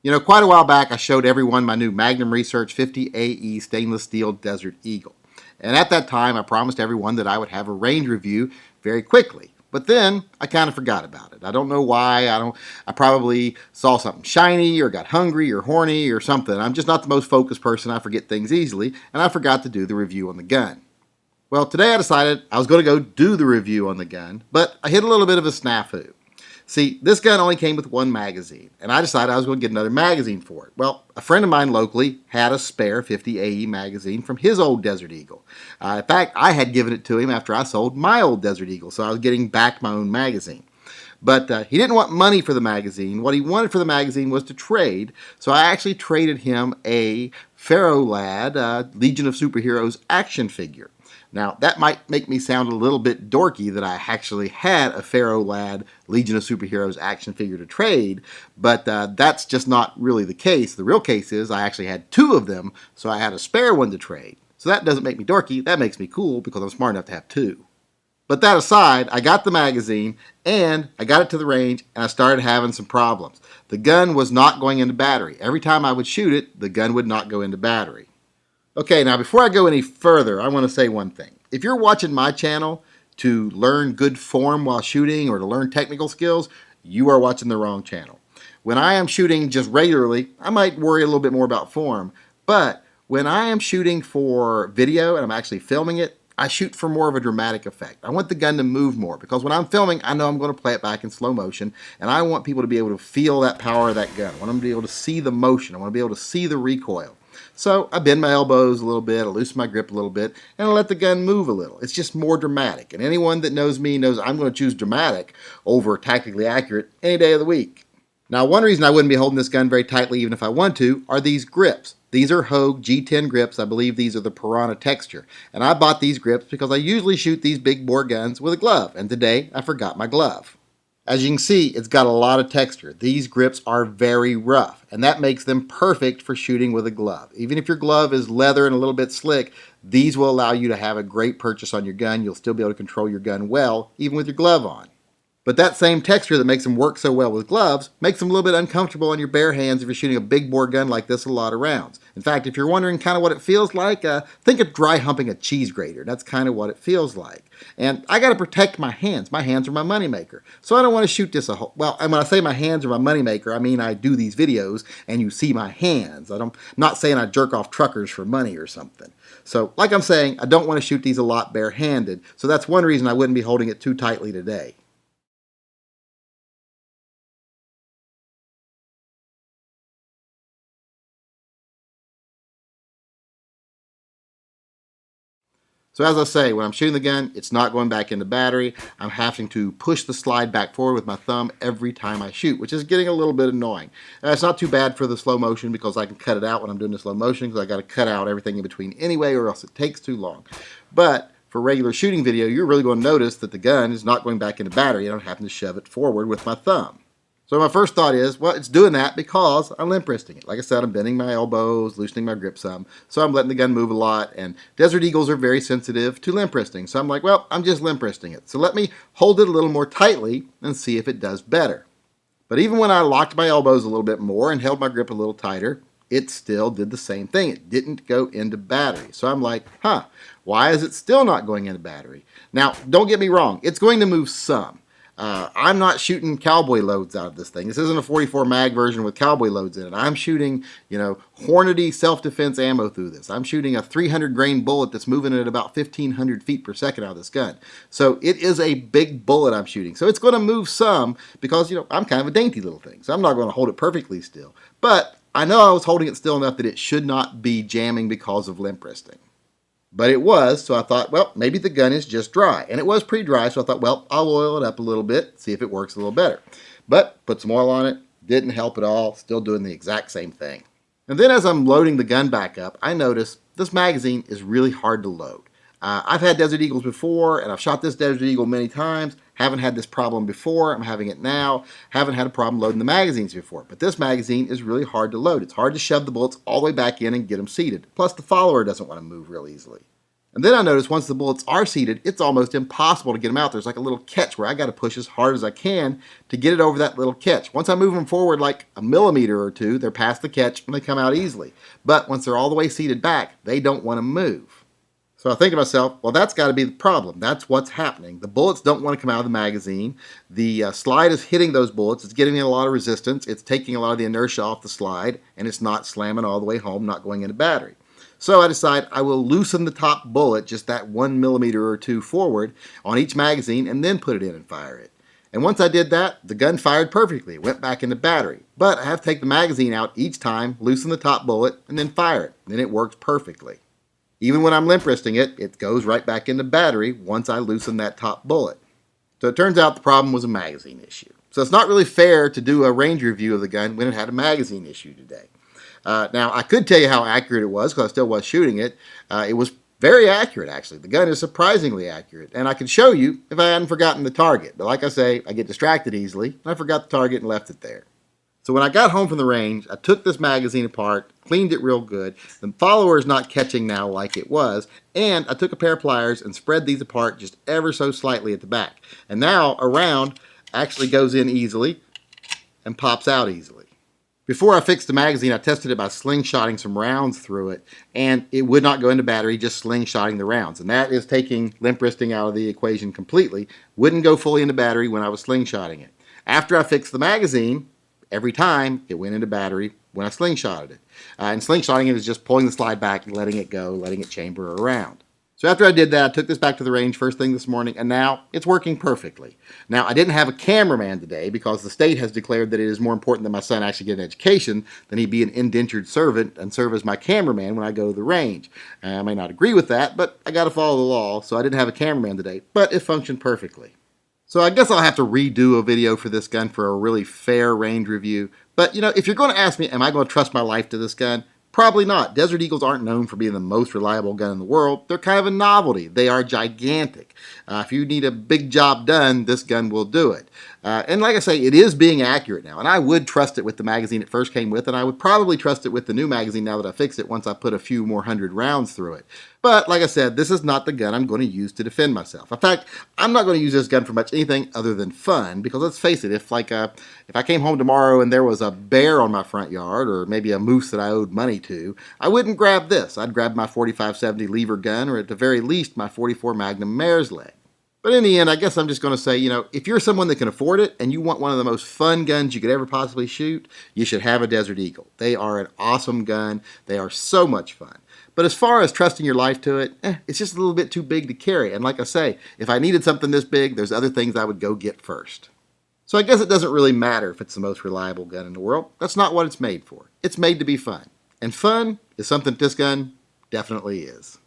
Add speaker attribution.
Speaker 1: Quite a while back I showed everyone my new Magnum Research 50AE stainless steel Desert Eagle. And at that time I promised everyone that I would have a range review very quickly. But then I kind of forgot about it. I don't know why. I probably saw something shiny or got hungry or horny or something. I'm just not the most focused person. I forget things easily, and I forgot to do the review on the gun. Well, today I decided I was going to go do the review on the gun, but I hit a little bit of a snafu. See, this gun only came with one magazine, and I decided I was going to get another magazine for it. Well, a friend of mine locally had a spare 50 AE magazine from his old Desert Eagle. In fact, I had given it to him after I sold my old Desert Eagle, so I was getting back my own magazine. But he didn't want money for the magazine. What he wanted for the magazine was to trade, so I actually traded him a Pharaoh Lad Legion of Superheroes action figure. Now, that might make me sound a little bit dorky that I actually had a Pharaoh Lad Legion of Superheroes action figure to trade, but that's just not really the case. The real case is I actually had two of them, so I had a spare one to trade. So that doesn't make me dorky, that makes me cool because I'm smart enough to have two. But that aside, I got the magazine and I got it to the range and I started having some problems. The gun was not going into battery. Every time I would shoot it, the gun would not go into battery. Okay, now before I go any further, I want to say one thing. If you're watching my channel to learn good form while shooting or to learn technical skills, you are watching the wrong channel. When I am shooting just regularly, I might worry a little bit more about form, but when I am shooting for video and I'm actually filming it, I shoot for more of a dramatic effect. I want the gun to move more because when I'm filming, I know I'm going to play it back in slow motion, and I want people to be able to feel that power of that gun. I want them to be able to see the motion. I want to be able to see the recoil. So I bend my elbows a little bit, I loosen my grip a little bit, and I let the gun move a little. It's just more dramatic. And anyone that knows me knows I'm going to choose dramatic over tactically accurate any day of the week. Now, one reason I wouldn't be holding this gun very tightly even if I want to are these grips. These are Hogue G10 grips. I believe these are the Piranha texture. And I bought these grips because I usually shoot these big bore guns with a glove. And today I forgot my glove. As you can see, it's got a lot of texture. These grips are very rough, and that makes them perfect for shooting with a glove. Even if your glove is leather and a little bit slick, these will allow you to have a great purchase on your gun. You'll still be able to control your gun well, even with your glove on. But that same texture that makes them work so well with gloves makes them a little bit uncomfortable on your bare hands if you're shooting a big bore gun like this a lot of rounds. In fact, if you're wondering kind of what it feels like, think of dry humping a cheese grater. That's kind of what it feels like. And I got to protect my hands. My hands are my moneymaker. So I don't want to shoot this well, and when I say my hands are my moneymaker, I mean I do these videos and you see my hands. I'm not saying I jerk off truckers for money or something. So like I'm saying, I don't want to shoot these a lot barehanded. So that's one reason I wouldn't be holding it too tightly today. So as I say, when I'm shooting the gun, it's not going back into battery. I'm having to push the slide back forward with my thumb every time I shoot, which is getting a little bit annoying. It's not too bad for the slow motion because I can cut it out when I'm doing the slow motion because I got to cut out everything in between anyway or else it takes too long. But for regular shooting video, you're really going to notice that the gun is not going back into battery and I'm having to shove it forward with my thumb. So my first thought is, well, it's doing that because I'm limp wristing it. Like I said, I'm bending my elbows, loosening my grip some, so I'm letting the gun move a lot, and Desert Eagles are very sensitive to limp wristing. So I'm like, well, I'm just limp wristing it. So let me hold it a little more tightly and see if it does better. But even when I locked my elbows a little bit more and held my grip a little tighter, it still did the same thing. It didn't go into battery. So I'm like, why is it still not going into battery? Now, don't get me wrong, it's going to move some. I'm not shooting cowboy loads out of this thing. This isn't a 44 mag version with cowboy loads in it. I'm shooting, Hornady self-defense ammo through this. I'm shooting a 300 grain bullet that's moving at about 1,500 feet per second out of this gun. So it is a big bullet I'm shooting. So it's going to move some because, I'm kind of a dainty little thing. So I'm not going to hold it perfectly still. But I know I was holding it still enough that it should not be jamming because of limp wristing. But it was, so I thought, well, maybe the gun is just dry. And it was pretty dry, so I thought, well, I'll oil it up a little bit, see if it works a little better. But put some oil on it, didn't help at all, still doing the exact same thing. And then as I'm loading the gun back up, I noticed this magazine is really hard to load. I've had Desert Eagles before, and I've shot this Desert Eagle many times. Haven't had this problem before. I'm having it now. Haven't had a problem loading the magazines before. But this magazine is really hard to load. It's hard to shove the bullets all the way back in and get them seated. Plus, the follower doesn't want to move real easily. And then I noticed once the bullets are seated, it's almost impossible to get them out. There's like a little catch where I got to push as hard as I can to get it over that little catch. Once I move them forward like a millimeter or two, they're past the catch and they come out easily. But once they're all the way seated back, they don't want to move. So I think to myself, well, that's got to be the problem. That's what's happening. The bullets don't want to come out of the magazine. The slide is hitting those bullets. It's getting a lot of resistance. It's taking a lot of the inertia off the slide, and it's not slamming all the way home, not going into battery. So I decide I will loosen the top bullet just that 1 millimeter or two forward on each magazine and then put it in and fire it. And once I did that, the gun fired perfectly. It went back into battery. But I have to take the magazine out each time, loosen the top bullet, and then fire it. Then it works perfectly. Even when I'm limp wristing it, it goes right back into battery once I loosen that top bullet. So it turns out the problem was a magazine issue. So it's not really fair to do a range review of the gun when it had a magazine issue today. Now, I could tell you how accurate it was because I still was shooting it. It was very accurate, actually. The gun is surprisingly accurate. And I could show you if I hadn't forgotten the target. But like I say, I get distracted easily. And I forgot the target and left it there. So when I got home from the range, I took this magazine apart, cleaned it real good. The follower is not catching now like it was. And I took a pair of pliers and spread these apart just ever so slightly at the back. And now a round actually goes in easily and pops out easily. Before I fixed the magazine, I tested it by slingshotting some rounds through it, and it would not go into battery, just slingshotting the rounds. And that is taking limp wristing out of the equation completely. Wouldn't go fully into battery when I was slingshotting it. After I fixed the magazine, every time it went into battery when I slingshotted it. And slingshotting it is just pulling the slide back and letting it go, letting it chamber around. So after I did that, I took this back to the range first thing this morning, and now it's working perfectly. Now, I didn't have a cameraman today because the state has declared that it is more important that my son actually get an education than he be an indentured servant and serve as my cameraman when I go to the range. I may not agree with that, but I got to follow the law, so I didn't have a cameraman today, but it functioned perfectly. So I guess I'll have to redo a video for this gun for a really fair range review. But, if you're going to ask me, am I going to trust my life to this gun? Probably not. Desert Eagles aren't known for being the most reliable gun in the world. They're kind of a novelty. They are gigantic. If you need a big job done, this gun will do it. And like I say, it is being accurate now. And I would trust it with the magazine it first came with, and I would probably trust it with the new magazine now that I fixed it once I put a few more hundred rounds through it. But like I said, this is not the gun I'm going to use to defend myself. In fact, I'm not going to use this gun for much anything other than fun, because let's face it, if I came home tomorrow and there was a bear on my front yard, or maybe a moose that I owed money to, I wouldn't grab this. I'd grab my 45-70 lever gun, or at the very least my 44 Magnum Mare's Leg. But in the end, I guess I'm just going to say, if you're someone that can afford it and you want one of the most fun guns you could ever possibly shoot, you should have a Desert Eagle. They are an awesome gun. They are so much fun. But as far as trusting your life to it, it's just a little bit too big to carry. And like I say, if I needed something this big, there's other things I would go get first. So I guess it doesn't really matter if it's the most reliable gun in the world. That's not what it's made for. It's made to be fun. And fun is something this gun definitely is.